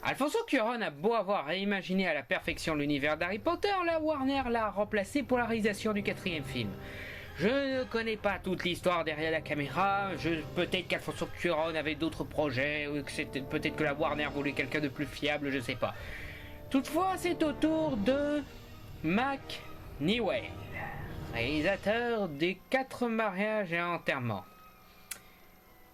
Alfonso Cuarón a beau avoir réimaginé à la perfection l'univers d'Harry Potter, la Warner l'a remplacé pour la réalisation du 4e film. Je ne connais pas toute l'histoire derrière la caméra, peut-être qu'Alfonso Cuarón avait d'autres projets, ou que peut-être que la Warner voulait quelqu'un de plus fiable, je sais pas. Toutefois, c'est au tour de Mac Newell, réalisateur des 4 mariages et enterrements.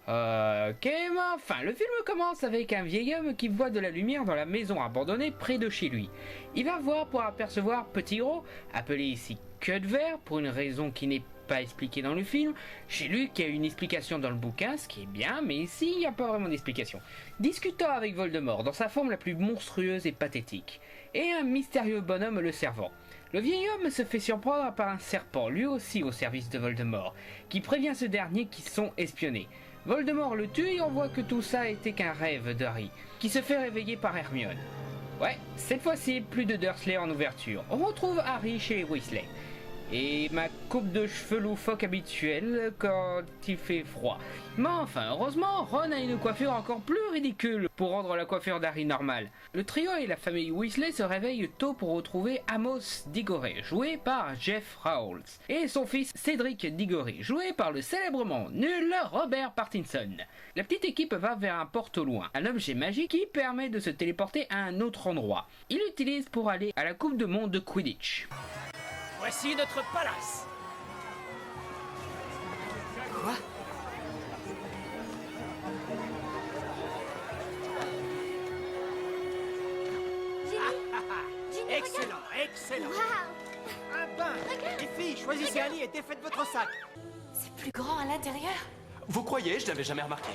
Ok, mais enfin, le film commence avec un vieil homme qui voit de la lumière dans la maison abandonnée près de chez lui. Il va voir pour apercevoir Petit Gros, appelé ici Queue de Verre, pour une raison qui n'est pas expliquée dans le film. Chez lui, qui a une explication dans le bouquin, ce qui est bien, mais ici, il n'y a pas vraiment d'explication. Discutant avec Voldemort dans sa forme la plus monstrueuse et pathétique, et un mystérieux bonhomme le servant. Le vieil homme se fait surprendre par un serpent, lui aussi au service de Voldemort, qui prévient ce dernier qu'ils sont espionnés. Voldemort le tue et on voit que tout ça était qu'un rêve d'Harry, qui se fait réveiller par Hermione. Ouais, cette fois-ci, plus de Dursley en ouverture. On retrouve Harry chez les Weasley. Et ma coupe de cheveux loufoque habituelle quand il fait froid. Mais enfin, heureusement, Ron a une coiffure encore plus ridicule pour rendre la coiffure d'Harry normale. Le trio et la famille Weasley se réveillent tôt pour retrouver Amos Diggory, joué par Jeff Rawls, et son fils Cédric Diggory, joué par le célèbrement nul Robert Pattinson. La petite équipe va vers un porte au loin, un objet magique qui permet de se téléporter à un autre endroit. Il l'utilise pour aller à la Coupe du Monde de Quidditch. Voici notre palace. Quoi? Ginny, Excellent, regarde. excellent. Waouh. Un pain. Les filles, choisissez un lit et défaites votre sac. C'est plus grand à l'intérieur. Vous croyez? Je n'avais jamais remarqué.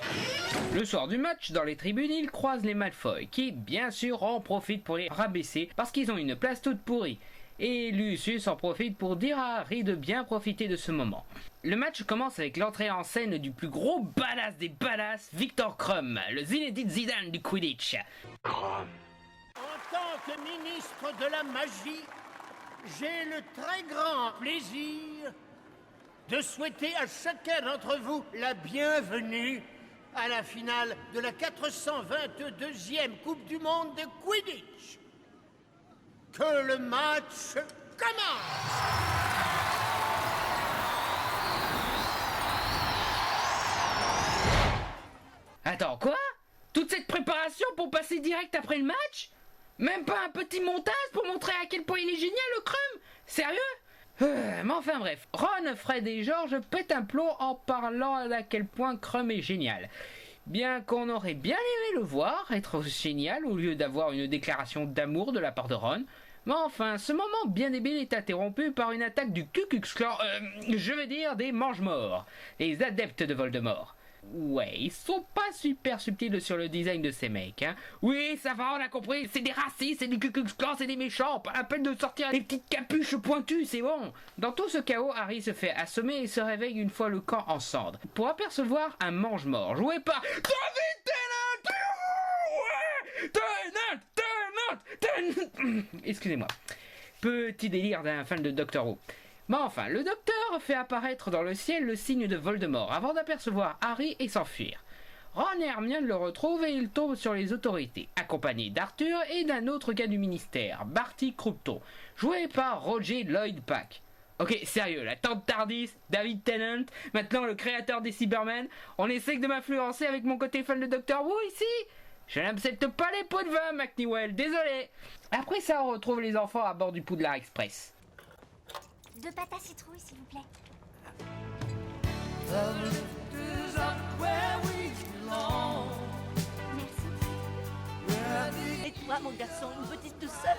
Le soir du match, dans les tribunes, ils croisent les Malfoy, qui, bien sûr, en profitent pour les rabaisser parce qu'ils ont une place toute pourrie. Et Lucius en profite pour dire à Harry de bien profiter de ce moment. Le match commence avec l'entrée en scène du plus gros badass des badass, Victor Krum, le Zinedine Zidane du Quidditch. Crom. En tant que ministre de la magie, j'ai le très grand plaisir de souhaiter à chacun d'entre vous la bienvenue à la finale de la 422e Coupe du Monde de Quidditch. Que le match commence! Attends, quoi? Toute cette préparation pour passer direct après le match? Même pas un petit montage pour montrer à quel point il est génial le Krum? Sérieux? Mais enfin bref, Ron, Fred et George pètent un plomb en parlant à quel point Krum est génial. Bien qu'on aurait bien aimé le voir être génial au lieu d'avoir une déclaration d'amour de la part de Ron. Mais enfin, ce moment bien débile est interrompu par une attaque du Ku Klux Klan, je veux dire des mange-morts, les adeptes de Voldemort. Ouais, ils sont pas super subtils sur le design de ces mecs, hein. Oui, ça va, on a compris, c'est des racistes, c'est du Ku Klux Klan, c'est des méchants, pas la peine de sortir des petites capuches pointues, c'est bon. Dans tout ce chaos, Harry se fait assommer et se réveille une fois le camp en cendres, pour apercevoir un mange-mort, joué par David Tennant. Excusez-moi. Petit délire d'un fan de Doctor Who. Mais enfin, le docteur fait apparaître dans le ciel le signe de Voldemort avant d'apercevoir Harry et s'enfuir. Ron et Hermione le retrouvent et ils tombent sur les autorités, accompagnés d'Arthur et d'un autre gars du ministère, Barty Croughton, joué par Roger Lloyd Pack. Ok, sérieux, la tante Tardis, David Tennant, maintenant le créateur des Cybermen, on essaie de m'influencer avec mon côté fan de Doctor Who ici? Je n'accepte pas les pots de vin, McNewell, désolé. Après ça, on retrouve les enfants à bord du Poudlard Express. 2 pâtes à citrouille, s'il vous plaît. Merci. Et toi, mon garçon, une petite douceur.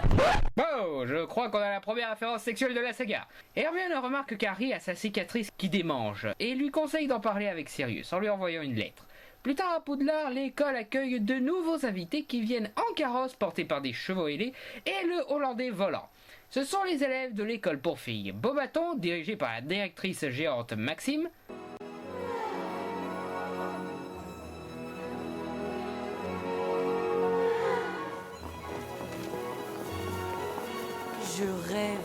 Oh, je crois qu'on a la première référence sexuelle de la saga. Hermione remarque qu'Harry a sa cicatrice qui démange et lui conseille d'en parler avec Sirius en lui envoyant une lettre. Plus tard à Poudlard, l'école accueille de nouveaux invités qui viennent en carrosse portés par des chevaux ailés et le Hollandais volant. Ce sont les élèves de l'école pour filles Beaubaton, dirigée par la directrice géante Maxime. Je rêve.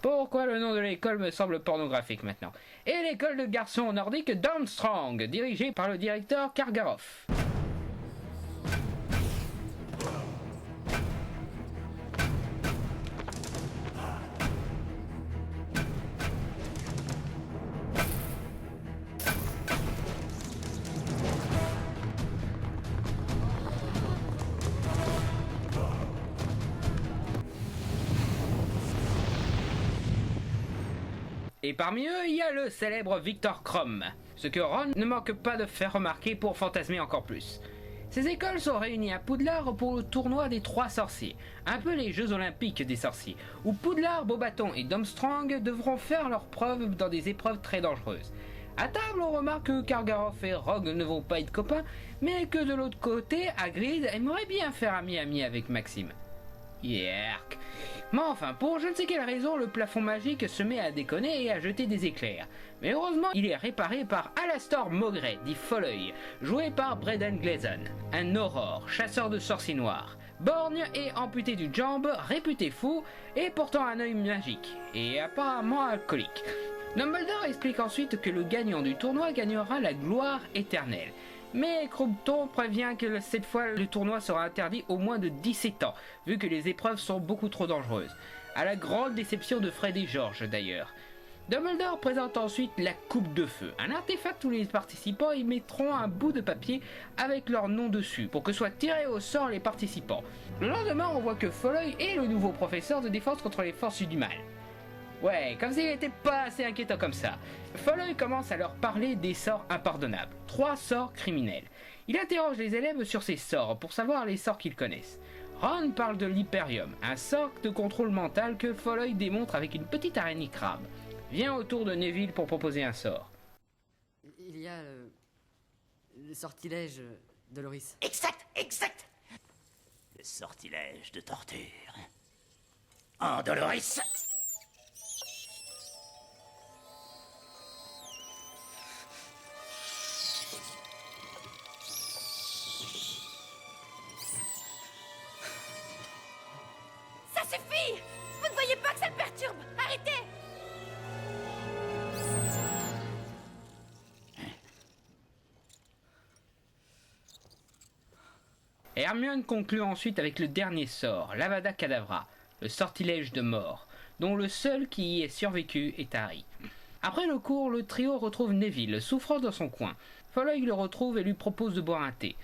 Pourquoi le nom de l'école me semble pornographique maintenant? Et l'école de garçons nordiques Downstrong, dirigée par le directeur Kargaroff. Et parmi eux, il y a le célèbre Victor Krum, ce que Ron ne manque pas de faire remarquer pour fantasmer encore plus. Ces écoles sont réunies à Poudlard pour le tournoi des 3 sorciers, un peu les Jeux Olympiques des sorciers, où Poudlard, Beauxbatons et Domstrang devront faire leurs preuves dans des épreuves très dangereuses. À table, on remarque que Karkaroff et Rogue ne vont pas être copains, mais que de l'autre côté, Hagrid aimerait bien faire ami-ami avec Maxime. Yerk. Mais enfin, pour je ne sais quelle raison, le plafond magique se met à déconner et à jeter des éclairs. Mais heureusement, il est réparé par Alastor Maugret, dit Folleuil, joué par Brendan Gleeson, un aurore, chasseur de sorciers noirs. Borgne et amputé d'une jambe, réputé fou, et portant un œil magique, et apparemment alcoolique. Dumbledore explique ensuite que le gagnant du tournoi gagnera la gloire éternelle. Mais Crompton prévient que cette fois le tournoi sera interdit aux moins de 17 ans, vu que les épreuves sont beaucoup trop dangereuses. À la grande déception de Fred et George d'ailleurs. Dumbledore présente ensuite la coupe de feu, un artefact où les participants y mettront un bout de papier avec leur nom dessus, pour que soient tirés au sort les participants. Le lendemain, on voit que Folleuil est le nouveau professeur de défense contre les forces du mal. Ouais, comme s'il n'était pas assez inquiétant comme ça. Folleuil commence à leur parler des sorts impardonnables, 3 sorts criminels. Il interroge les élèves sur ces sorts pour savoir les sorts qu'ils connaissent. Ron parle de l'Hyperium, un sort de contrôle mental que Folleuil démontre avec une petite araignée crabe. Vient au tour de Neville pour proposer un sort. Il y a le sortilège de Loris. Exact, exact. Le sortilège de torture. En Doloris. Ça suffit! Vous ne voyez pas que ça le perturbe? Arrêtez! Hermione conclut ensuite avec le dernier sort, l'Avada Kedavra, le sortilège de mort, dont le seul qui y ait survécu est Harry. Après le cours, le trio retrouve Neville, souffrant dans son coin. Folleuil le retrouve et lui propose de boire un thé.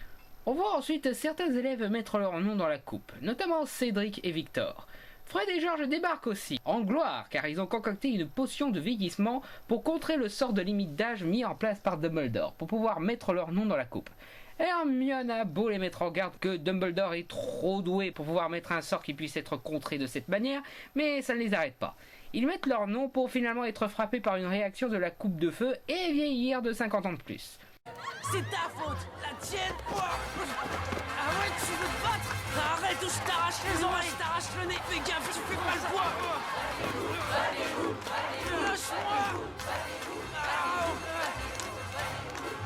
On voit ensuite certains élèves mettre leur nom dans la coupe, notamment Cédric et Victor. Fred et George débarquent aussi, en gloire, car ils ont concocté une potion de vieillissement pour contrer le sort de limite d'âge mis en place par Dumbledore, pour pouvoir mettre leur nom dans la coupe. Hermione a beau les mettre en garde que Dumbledore est trop doué pour pouvoir mettre un sort qui puisse être contré de cette manière, mais ça ne les arrête pas. Ils mettent leur nom pour finalement être frappés par une réaction de la coupe de feu et vieillir de 50 ans de plus. C'est ta faute, la tienne. Ah ouais, tu veux te battre? Arrête ou je t'arrache les oreilles, je t'arrache le nez. Fais gaffe, tu fais pas le poids. Lâche-moi.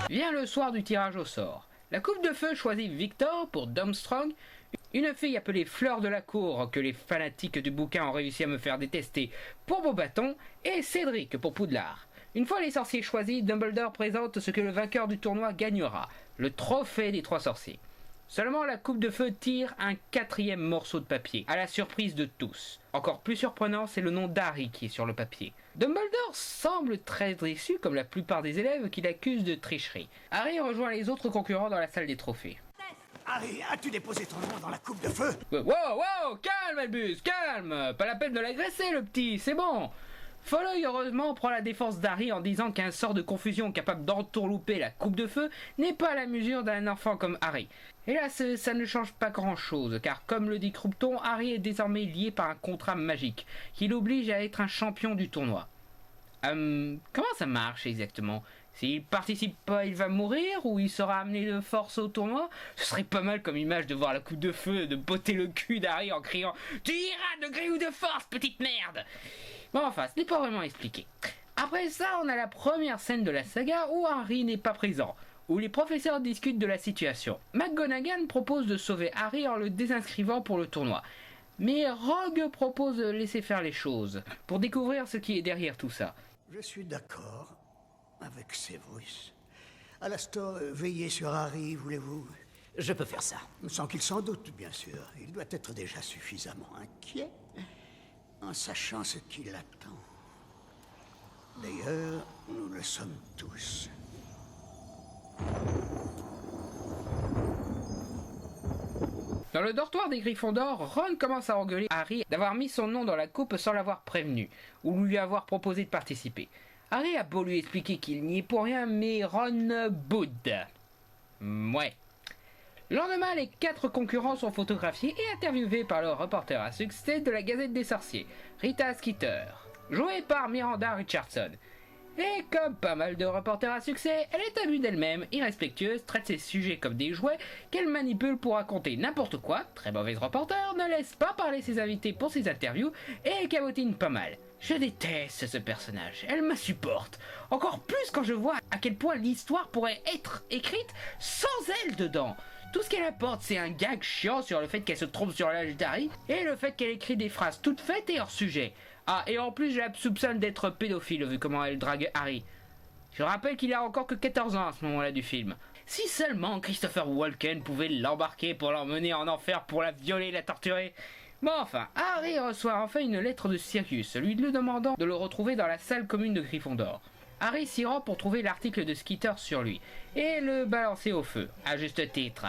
Vient le soir du tirage au sort. La coupe de feu choisit Victor pour Domstrang, une fille appelée Fleur de la Cour que les fanatiques du bouquin ont réussi à me faire détester pour Beauxbatons, et Cédric pour Poudlard. Une fois les sorciers choisis, Dumbledore présente ce que le vainqueur du tournoi gagnera, le trophée des 3 sorciers. Seulement la coupe de feu tire un 4e morceau de papier, à la surprise de tous. Encore plus surprenant, c'est le nom d'Harry qui est sur le papier. Dumbledore semble très déçu, comme la plupart des élèves qui l'accusent de tricherie. Harry rejoint les autres concurrents dans la salle des trophées. Harry, as-tu déposé ton nom dans la coupe de feu? Wow, calme Albus, calme. Pas la peine de l'agresser le petit, c'est bon. Folleuil heureusement prend la défense d'Harry en disant qu'un sort de confusion capable d'entourlouper la coupe de feu n'est pas à la mesure d'un enfant comme Harry. Hélas, ça ne change pas grand-chose, car comme le dit Croupton, Harry est désormais lié par un contrat magique, qui l'oblige à être un champion du tournoi. Comment ça marche exactement? S'il participe pas, il va mourir, ou il sera amené de force au tournoi? Ce serait pas mal comme image de voir la coupe de feu, de botter le cul d'Harry en criant « Tu iras de gré ou de force, petite merde !» Bon, enfin, ce n'est pas vraiment expliqué. Après ça, on a la première scène de la saga où Harry n'est pas présent, où les professeurs discutent de la situation. McGonagall propose de sauver Harry en le désinscrivant pour le tournoi. Mais Rogue propose de laisser faire les choses, pour découvrir ce qui est derrière tout ça. Je suis d'accord avec Severus. Alastor, veillez sur Harry, voulez-vous? Je peux faire ça. Sans qu'il s'en doute, bien sûr. Il doit être déjà suffisamment inquiet, en sachant ce qui l'attend. D'ailleurs, nous le sommes tous. Dans le dortoir des Gryffondors, Ron commence à engueuler Harry d'avoir mis son nom dans la coupe sans l'avoir prévenu, ou lui avoir proposé de participer. Harry a beau lui expliquer qu'il n'y est pour rien, mais Ron boude. Ouais. Le lendemain, les 4 concurrents sont photographiés et interviewés par le reporter à succès de la Gazette des Sorciers, Rita Skeeter, jouée par Miranda Richardson. Et comme pas mal de reporters à succès, elle est imbue d'elle-même, irrespectueuse, traite ses sujets comme des jouets qu'elle manipule pour raconter n'importe quoi, très mauvaise reporter, ne laisse pas parler ses invités pour ses interviews et cabotine pas mal. Je déteste ce personnage, elle m'insupporte. Encore plus quand je vois à quel point l'histoire pourrait être écrite sans elle dedans. Tout ce qu'elle apporte, c'est un gag chiant sur le fait qu'elle se trompe sur l'âge d'Harry et le fait qu'elle écrit des phrases toutes faites et hors sujet. Ah, et en plus, je la soupçonne d'être pédophile vu comment elle drague Harry. Je rappelle qu'il a encore que 14 ans à ce moment-là du film. Si seulement Christopher Walken pouvait l'embarquer pour l'emmener en enfer pour la violer et la torturer. Bon enfin, Harry reçoit enfin une lettre de Sirius, lui demandant de le retrouver dans la salle commune de Gryffondor. Harry s'y rend pour trouver l'article de Skeeter sur lui, et le balancer au feu, à juste titre.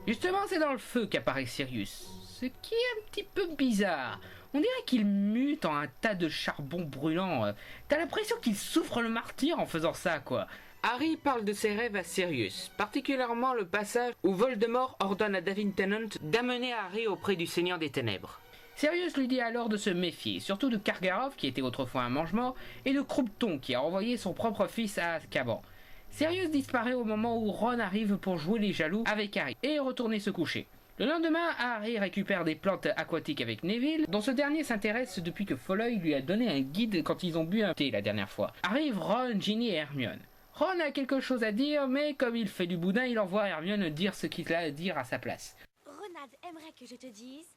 Justement, c'est dans le feu qu'apparaît Sirius, ce qui est un petit peu bizarre. On dirait qu'il mute en un tas de charbon brûlant. T'as l'impression qu'il souffre le martyre en faisant ça, quoi. Harry parle de ses rêves à Sirius, particulièrement le passage où Voldemort ordonne à David Tennant d'amener Harry auprès du Seigneur des Ténèbres. Sirius lui dit alors de se méfier, surtout de Karkaroff, qui était autrefois un mange-mort, et de Croupton, qui a envoyé son propre fils à Azkaban. Sirius disparaît au moment où Ron arrive pour jouer les jaloux avec Harry, et retourner se coucher. Le lendemain, Harry récupère des plantes aquatiques avec Neville, dont ce dernier s'intéresse depuis que Folleuil lui a donné un guide quand ils ont bu un thé la dernière fois. Arrivent Ron, Ginny et Hermione. Ron a quelque chose à dire, mais comme il fait du boudin, il envoie Hermione dire ce qu'il a à dire à sa place. Ronald aimerait que je te dise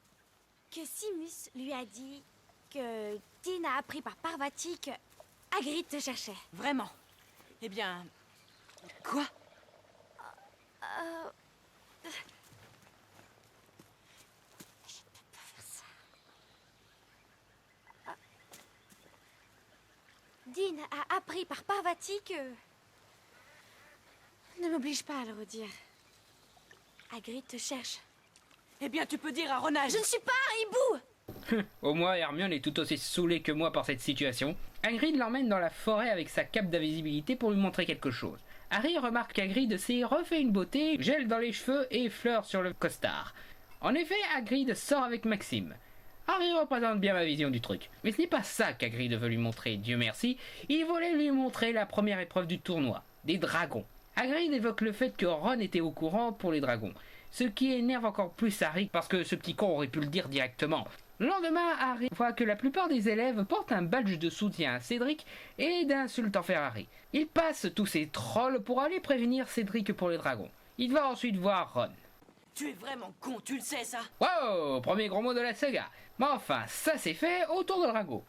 que Simus lui a dit que Dean a appris par Parvati que Hagrid te cherchait. Vraiment? Eh bien... Quoi? Je peux pas faire ça. Dean a appris par Parvati que... Ne m'oblige pas à le redire. Hagrid te cherche. Eh bien, tu peux dire à Ronald... Je ne suis pas un hibou! Au moins, Hermione est tout aussi saoulée que moi par cette situation. Hagrid l'emmène dans la forêt avec sa cape d'invisibilité pour lui montrer quelque chose. Harry remarque qu'Hagrid s'est refait une beauté, gel dans les cheveux et fleurs sur le costard. En effet, Hagrid sort avec Maxime. Harry représente bien ma vision du truc. Mais ce n'est pas ça qu'Hagrid veut lui montrer, Dieu merci. Il voulait lui montrer la première épreuve du tournoi, des dragons. Hagrid évoque le fait que Ron était au courant pour les dragons. Ce qui énerve encore plus Harry parce que ce petit con aurait pu le dire directement. Le lendemain, Harry voit que la plupart des élèves portent un badge de soutien à Cédric et d'insultes envers Harry. Il passe tous ses trolls pour aller prévenir Cédric pour les dragons. Il va ensuite voir Ron. Tu es vraiment con, tu le sais ça? Wow, premier gros mot de la saga. Mais enfin, ça c'est fait, autour de Drago.